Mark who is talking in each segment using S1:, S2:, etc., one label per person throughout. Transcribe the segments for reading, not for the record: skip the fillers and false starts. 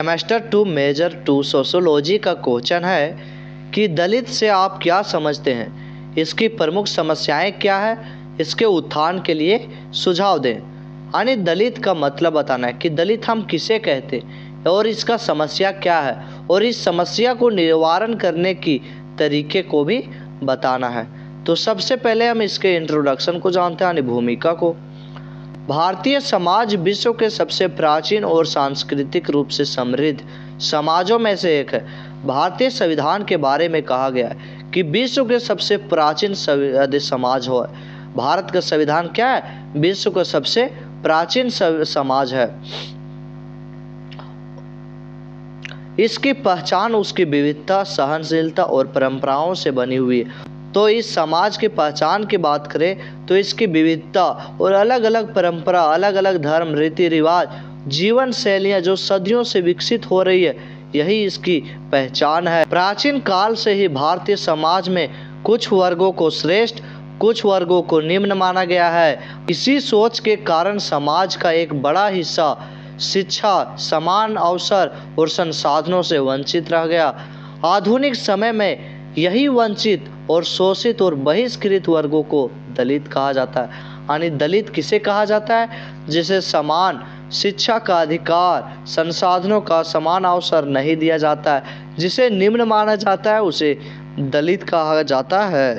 S1: Semester 2 major 2 sociology का question है कि दलित से आप क्या समझते हैं, इसकी प्रमुख समस्याएं क्या है, इसके उत्थान के लिए सुझाव दें। यानी दलित का मतलब बताना है कि दलित हम किसे कहते हैं और इसका समस्या क्या है और इस समस्या को निवारण करने की तरीके को भी बताना है। तो सबसे पहले हम इसके इंट्रोडक्शन को जानते हैं, यानी भूमिका को। भारतीय समाज विश्व के सबसे प्राचीन और सांस्कृतिक रूप से समृद्ध समाजों में से एक है। भारतीय संविधान के बारे में कहा गया है कि विश्व के सबसे प्राचीन समाज हो। भारत का संविधान क्या है? विश्व का सबसे प्राचीन समाज है। इसकी पहचान उसकी विविधता, सहनशीलता और परंपराओं से बनी हुई है। तो इस समाज की पहचान की बात करें तो इसकी विविधता और अलग अलग परंपरा, अलग अलग धर्म, रीति रिवाज, जीवन शैलियाँ जो सदियों से विकसित हो रही है, यही इसकी पहचान है। प्राचीन काल से ही भारतीय समाज में कुछ वर्गों को श्रेष्ठ, कुछ वर्गों को निम्न माना गया है। इसी सोच के कारण समाज का एक बड़ा हिस्सा शिक्षा, समान अवसर और संसाधनों से वंचित रह गया। आधुनिक समय में यही वंचित और शोषित और बहिष्कृत वर्गों को दलित कहा जाता है। यानी दलित किसे कहा जाता है? जिसे समान शिक्षा का अधिकार, संसाधनों का समान अवसर नहीं दिया जाता है, जिसे निम्न माना जाता है, उसे दलित कहा जाता है।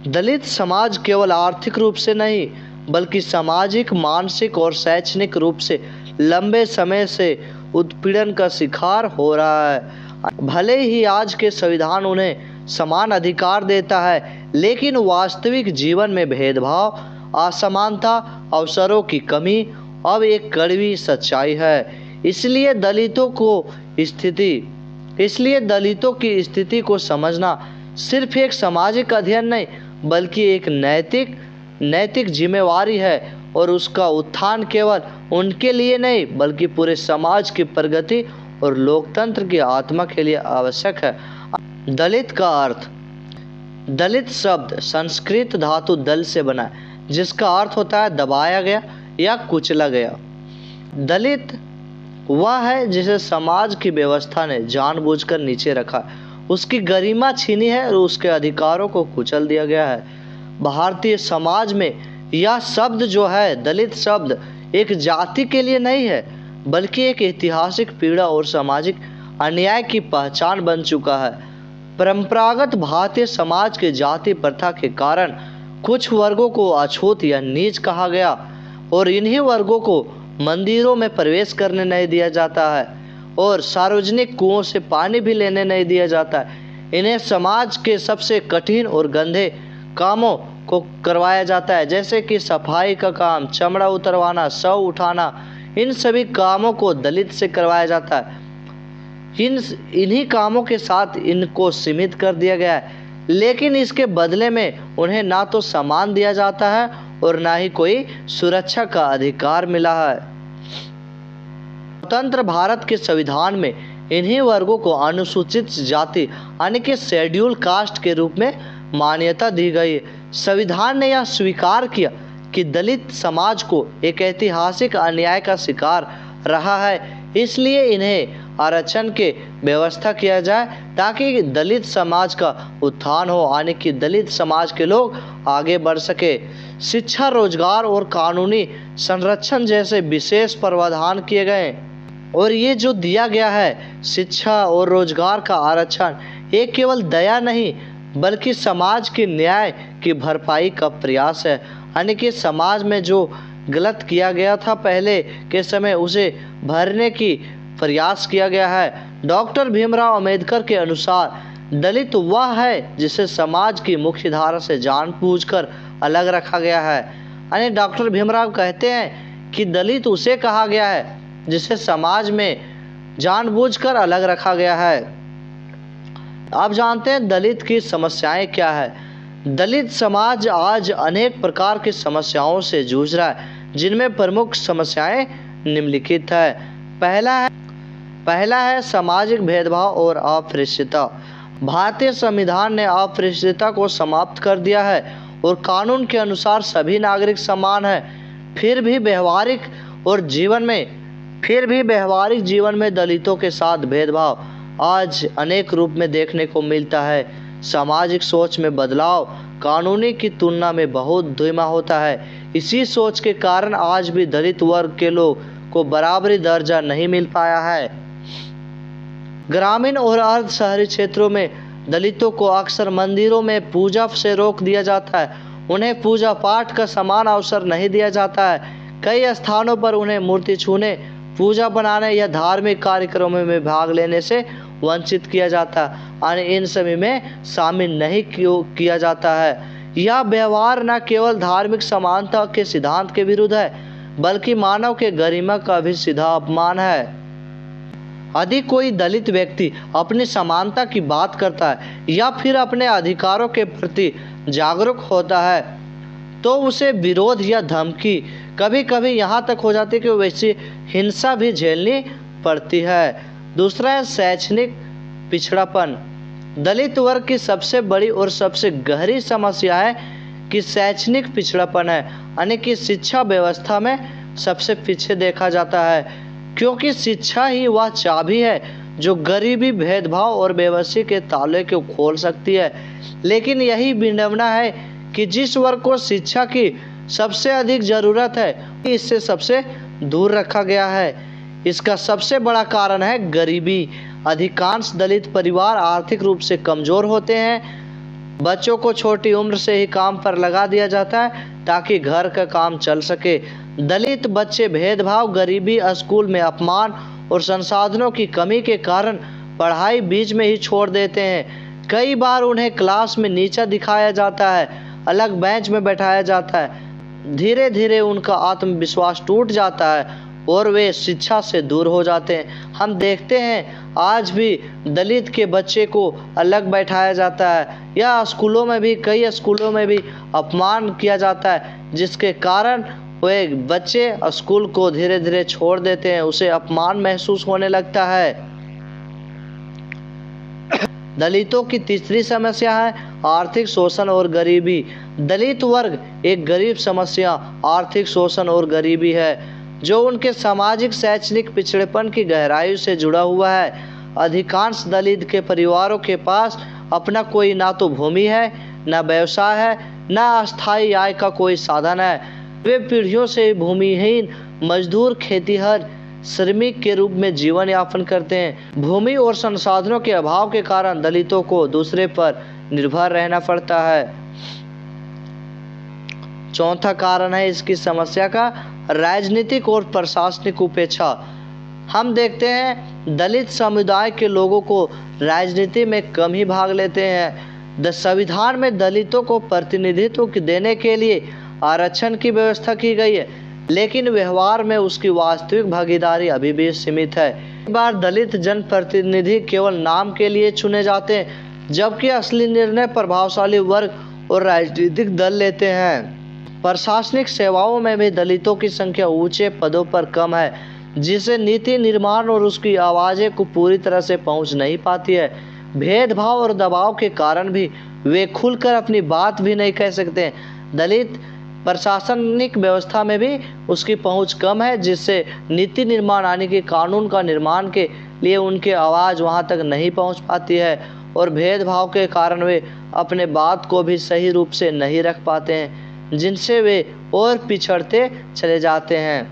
S1: दलित समाज केवल आर्थिक रूप से नहीं बल्कि सामाजिक, मानसिक और शैक्षणिक रूप से लंबे समय से उत्पीड़न का शिकार हो रहा है। भले ही आज के संविधान उन्हें समान अधिकार देता है, लेकिन वास्तविक जीवन में भेदभाव, असमानता, अवसरों की कमी अब एक कड़वी सच्चाई है। इसलिए दलितों की स्थिति को समझना सिर्फ एक सामाजिक अध्ययन नहीं बल्कि एक नैतिक जिम्मेवारी है, और उसका उत्थान केवल उनके लिए नहीं बल्कि पूरे समाज की प्रगति और लोकतंत्र की आत्मा के लिए आवश्यक है। दलित का अर्थ। दलित शब्द संस्कृत धातु दल से बना है, जिसका अर्थ होता है दबाया गया या कुचला गया। दलित वह है जिसे समाज की व्यवस्था ने जानबूझकर नीचे रखा, उसकी गरिमा छीनी है और उसके अधिकारों को कुचल दिया गया है। भारतीय समाज में यह शब्द जो है, दलित शब्द, एक जाति के लिए नहीं है बल्कि एक ऐतिहासिक पीड़ा और सामाजिक अन्याय की पहचान बन चुका है। परंपरागत भारतीय समाज के जाति प्रथा के कारण कुछ वर्गों को अछूत या नीच कहा गया और इन्हीं वर्गों को मंदिरों में प्रवेश करने नहीं दिया जाता है और सार्वजनिक कुओं से पानी भी लेने नहीं दिया जाता है। इन्हें समाज के सबसे कठिन और गंदे कामों को करवाया जाता है, जैसे कि सफाई का काम, चमड़ा उतरवाना, शव उठाना। इन सभी कामों को दलित से करवाया जाता है। इन्हीं कामों के साथ इनको सीमित कर दिया गया है, लेकिन इसके बदले में उन्हें ना तो सम्मान दिया जाता है और ना ही कोई सुरक्षा का अधिकार मिला है। स्वतंत्र भारत के संविधान में इन्हीं वर्गों को अनुसूचित जाति यानी कि शेड्यूल कास्ट के रूप में मान्यता दी गई। संविधान ने यह स्वीकार किया कि दलित समाज को एक ऐतिहासिक अन्याय का शिकार रहा है, इसलिए इन्हें आरक्षण के व्यवस्था किया जाए ताकि दलित समाज का उत्थान हो, यानी कि दलित समाज के लोग आगे बढ़ सके। शिक्षा, रोजगार और कानूनी संरक्षण जैसे विशेष प्रावधान किए गए और ये जो दिया गया है शिक्षा और रोजगार का आरक्षण, ये केवल दया नहीं बल्कि समाज के न्याय की भरपाई का प्रयास है। यानी कि समाज में जो गलत किया गया था पहले के समय, उसे भरने की प्रयास किया गया है। डॉक्टर भीमराव अंबेडकर के अनुसार दलित वह है जिसे समाज की मुख्य धारा से जानबूझकर अलग रखा गया है। यानी डॉक्टर भीमराव कहते हैं कि दलित उसे कहा गया है जिसे समाज में जानबूझकर अलग रखा गया है। आप जानते हैं दलित की समस्याएं क्या है। दलित समाज आज अनेक प्रकार की समस्याओं से जूझ रहा है, जिनमें प्रमुख समस्याएं निम्नलिखित है। पहला है सामाजिक भेदभाव और अस्पृश्यता। भारतीय संविधान ने अस्पृश्यता को समाप्त कर दिया है और कानून के अनुसार सभी नागरिक समान हैं। फिर भी व्यवहारिक और जीवन में फिर भी व्यवहारिक जीवन में दलितों के साथ भेदभाव आज अनेक रूप में देखने को मिलता है। सामाजिक सोच में बदलाव कानूनी की तुलना में बहुत धीमा होता है। इसी सोच के कारण आज भी दलित वर्ग के लोग को बराबरी दर्जा नहीं मिल पाया है। ग्रामीण और अर्ध शहरी क्षेत्रों में दलितों को अक्सर मंदिरों में पूजा से रोक दिया जाता है। उन्हें पूजा पाठ का समान अवसर नहीं दिया जाता है। कई स्थानों पर उन्हें मूर्ति छूने, पूजा बनाने या धार्मिक कार्यक्रमों में भाग लेने से वंचित किया जाता है। इन सभी में शामिल नहीं किया जाता है। यह व्यवहार न केवल धार्मिक समानता के सिद्धांत के विरुद्ध है, बल्कि मानव के गरिमा का भी सीधा अपमान है। यदि कोई दलित व्यक्ति अपनी समानता की बात करता है या फिर अपने अधिकारों के प्रति जागरूक होता है तो उसे विरोध या धमकी, कभी कभी यहाँ तक हो जाती है कि वैसी हिंसा भी झेलनी पड़ती है। दूसरा है शैक्षणिक पिछड़ापन। दलित वर्ग की सबसे बड़ी और सबसे गहरी समस्या है कि शैक्षणिक पिछड़ापन है, यानी कि शिक्षा व्यवस्था में सबसे पीछे देखा जाता है, क्योंकि शिक्षा ही वह चाबी है जो गरीबी, भेदभाव और बेबसी के ताले को खोल सकती है। लेकिन यही विडंबना है कि जिस वर्ग को शिक्षा की सबसे अधिक जरूरत है, इससे सबसे दूर रखा गया है। इसका सबसे बड़ा कारण है गरीबी। अधिकांश दलित परिवार आर्थिक रूप से कमजोर होते हैं। बच्चों को छोटी उम्र से ही काम पर लगा दिया जाता है ताकि घर का काम चल सके। दलित बच्चे भेदभाव, गरीबी, स्कूल में अपमान और संसाधनों की कमी के कारण पढ़ाई बीच में ही छोड़ देते हैं। कई बार उन्हें क्लास में नीचा दिखाया जाता है, अलग बेंच में बैठाया जाता है। धीरे धीरे उनका आत्मविश्वास टूट जाता है और वे शिक्षा से दूर हो जाते हैं। हम देखते हैं आज भी दलित के बच्चे को अलग बैठाया जाता है या स्कूलों में भी, कई स्कूलों में भी अपमान किया जाता है, जिसके कारण वे बच्चे स्कूल को धीरे धीरे छोड़ देते हैं, उसे अपमान महसूस होने लगता है। दलितों की तीसरी समस्या है आर्थिक शोषण और गरीबी। दलित वर्ग एक गरीब समस्या आर्थिक शोषण और गरीबी है जो उनके सामाजिक शैक्षणिक पिछड़ेपन की गहराई से जुड़ा हुआ है। अधिकांश दलित के परिवारों के पास अपना कोई ना तो भूमि है, ना व्यवसाय है, ना अस्थायी आय का कोई साधन है। वे पीढ़ियों से भूमिहीन मजदूर, खेतीहर, श्रमिक के रूप में जीवन यापन करते हैं। भूमि और संसाधनों के अभाव के कारण दलितों को दूसरे पर निर्भर रहना पड़ता है। चौथा कारण है इसकी समस्या का राजनीतिक और प्रशासनिक उपेक्षा। हम देखते हैं दलित समुदाय के लोगों को राजनीति में कम ही भाग लेते हैं। संविधान में दलितों को प्रतिनिधित्व देने के लिए आरक्षण की व्यवस्था की गई है, लेकिन व्यवहार में उसकी वास्तविक भागीदारी अभी भी सीमित है। कई बार दलित जनप्रतिनिधि केवल नाम के लिए चुने जाते हैं, जबकि असली निर्णय प्रभावशाली वर्ग और राजनीतिक दल लेते हैं। प्रशासनिक सेवाओं में भी दलितों की संख्या ऊंचे पदों पर कम है, जिससे नीति निर्माण और उसकी आवाज़ें को पूरी तरह से पहुंच नहीं पाती है। भेदभाव और दबाव के कारण भी वे खुलकर अपनी बात भी नहीं कह सकते। दलित प्रशासनिक व्यवस्था में भी उसकी पहुंच कम है, जिससे नीति निर्माण यानी कि कानून का निर्माण के लिए उनकी आवाज़ वहां तक नहीं पहुंच पाती है और भेदभाव के कारण वे अपने बात को भी सही रूप से नहीं रख पाते हैं, जिनसे वे और पिछड़ते चले जाते हैं।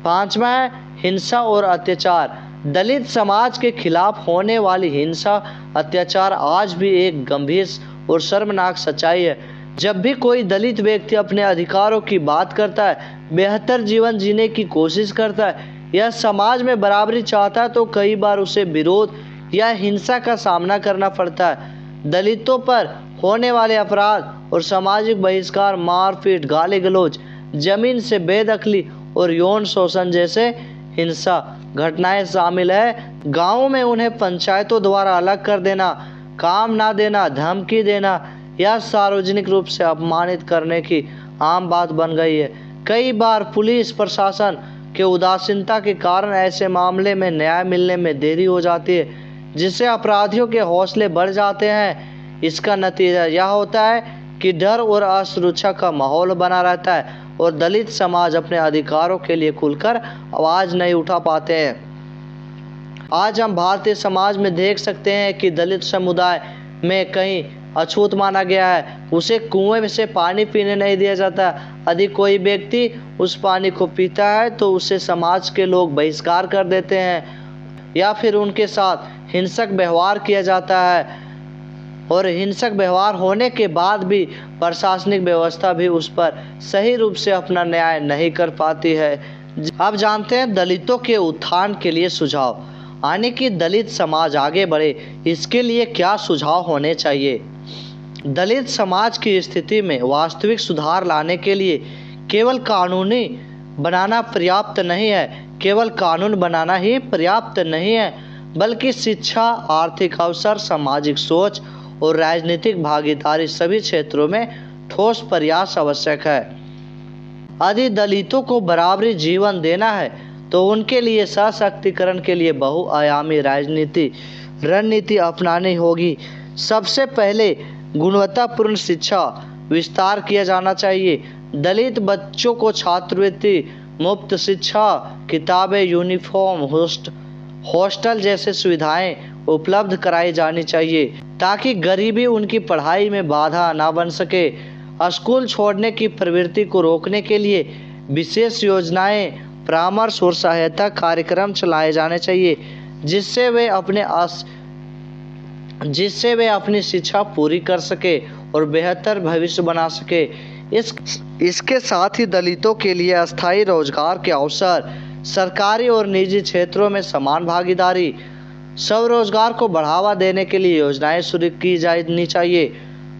S1: पांचवा है हिंसा और अत्याचार। दलित समाज के खिलाफ होने वाली हिंसा, अत्याचार आज भी एक गंभीर और शर्मनाक सच्चाई है। जब भी कोई दलित व्यक्ति अपने अधिकारों की बात करता है, बेहतर जीवन जीने की कोशिश करता है या समाज में बराबरी चाहता है, तो कई बार उसे विरोध या हिंसा का सामना करना पड़ता है। दलितों पर होने वाले अपराध और सामाजिक बहिष्कार, मारपीट, गाली गलौज, जमीन से बेदखली और यौन शोषण जैसे हिंसा घटनाएं शामिल है। गाँव में उन्हें पंचायतों द्वारा अलग कर देना, काम ना देना, धमकी देना या सार्वजनिक रूप से अपमानित करने की आम बात बन गई है। कई बार पुलिस प्रशासन के उदासीनता के कारण ऐसे मामले में न्याय मिलने में देरी हो जाती है, जिससे अपराधियों के हौसले बढ़ जाते हैं। इसका नतीजा यह होता है कि डर और असुरक्षा का माहौल बना रहता है और दलित समाज अपने अधिकारों के लिए खुलकर आवाज़ नहीं उठा पाते हैं। आज हम भारतीय समाज में देख सकते हैं कि दलित समुदाय में कहीं अछूत माना गया है, उसे कुएं से पानी पीने नहीं दिया जाता। यदि कोई व्यक्ति उस पानी को पीता है तो उसे समाज के लोग बहिष्कार कर देते हैं या फिर उनके साथ हिंसक व्यवहार किया जाता है, और हिंसक व्यवहार होने के बाद भी प्रशासनिक व्यवस्था भी उस पर सही रूप से अपना न्याय नहीं कर पाती है। अब जानते हैं दलितों के उत्थान के लिए सुझाव, यानी कि दलित समाज आगे बढ़े, इसके लिए क्या सुझाव होने चाहिए। दलित समाज की स्थिति में वास्तविक सुधार लाने के लिए केवल कानूनी बनाना पर्याप्त नहीं है, केवल कानून बनाना ही पर्याप्त नहीं है, बल्कि शिक्षा, आर्थिक अवसर, सामाजिक सोच और राजनीतिक भागीदारी सभी क्षेत्रों में ठोस प्रयास आवश्यक है। यदि दलितों को बराबरी जीवन देना है तो उनके लिए सशक्तिकरण के लिए बहुआयामी रणनीति अपनानी होगी। सबसे पहले गुणवत्तापूर्ण शिक्षा विस्तार किया जाना चाहिए। दलित बच्चों को छात्रवृत्ति, मुफ्त शिक्षा, किताबें, यूनिफॉर्म, हॉस्टल जैसे सुविधाएं उपलब्ध कराई जानी चाहिए ताकि गरीबी उनकी पढ़ाई में बाधा ना बन सके। स्कूल छोड़ने की प्रवृत्ति को रोकने के लिए विशेष योजनाएं, परामर्श और सहायता कार्यक्रम चलाए जाने चाहिए जिससे वे अपनी शिक्षा पूरी कर सके और बेहतर भविष्य बना सके। इसके साथ ही दलितों के लिए अस्थायी रोजगार के अवसर, सरकारी और निजी क्षेत्रों में समान भागीदारी, स्वरोजगार को बढ़ावा देने के लिए योजनाएं शुरू की जानी चाहिए।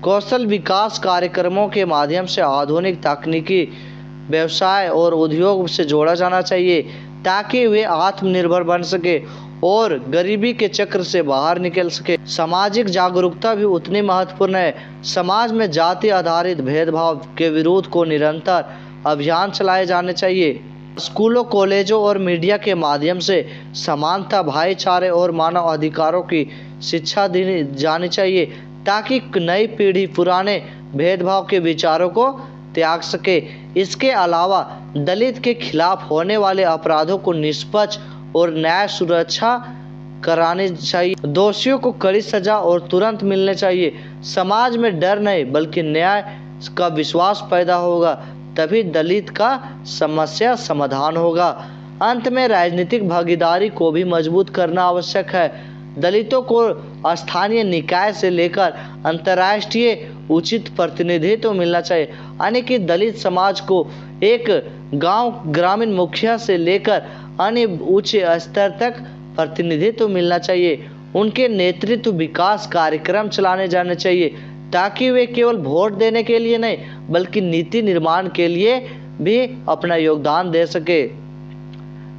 S1: कौशल विकास कार्यक्रमों के माध्यम से आधुनिक तकनीकी व्यवसाय और उद्योग से जोड़ा जाना चाहिए ताकि वे आत्मनिर्भर बन सके और गरीबी के चक्र से बाहर निकल सके। सामाजिक जागरूकता भी उतनी महत्वपूर्ण है। समाज में जाति आधारित भेदभाव के विरोध को निरंतर अभियान चलाए जाने चाहिए। स्कूलों, कॉलेजों और मीडिया के माध्यम से समानता, भाईचारे और मानव अधिकारों की शिक्षा दी जानी चाहिए ताकि नई पीढ़ी पुराने भेदभाव के विचारों को त्याग सके। इसके अलावा दलित के खिलाफ होने वाले अपराधों को निष्पक्ष और न्याय सुरक्षा करानी चाहिए। दोषियों को कड़ी सजा और तुरंत मिलने चाहिए। समाज में डर नहीं बल्कि न्याय का विश्वास पैदा होगा, तभी दलित का समस्या समाधान होगा। अंत में राजनीतिक भागीदारी को भी मजबूत करना आवश्यक है। दलितों को स्थानीय निकाय से लेकर अंतर्राष्ट्रीय उचित प्रतिनिधित्व मिलना चाहिए, यानी कि दलित समाज को एक ग्रामीण मुखिया से लेकर अन्य उच्च स्तर तक प्रतिनिधित्व मिलना चाहिए। उनके नेतृत्व विकास कार्यक्रम चलाने जाने चाहिए ताकि वे केवल वोट देने के लिए नहीं बल्कि नीति निर्माण के लिए भी अपना योगदान दे सके।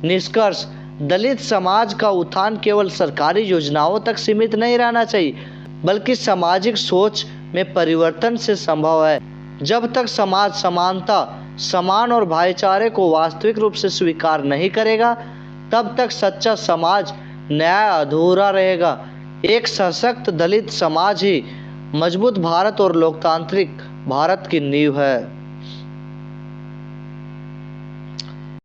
S1: निष्कर्ष, दलित समाज का उत्थान केवल सरकारी योजनाओं तक सीमित नहीं रहना चाहिए बल्कि सामाजिक सोच में परिवर्तन से संभव है। जब तक समाज समानता, समान और भाईचारे को वास्तविक रूप से स्वीकार नहीं करेगा तब तक सच्चा समाज न्याय अधूरा रहेगा। एक सशक्त दलित समाज ही मजबूत भारत और लोकतांत्रिक भारत की नींव है।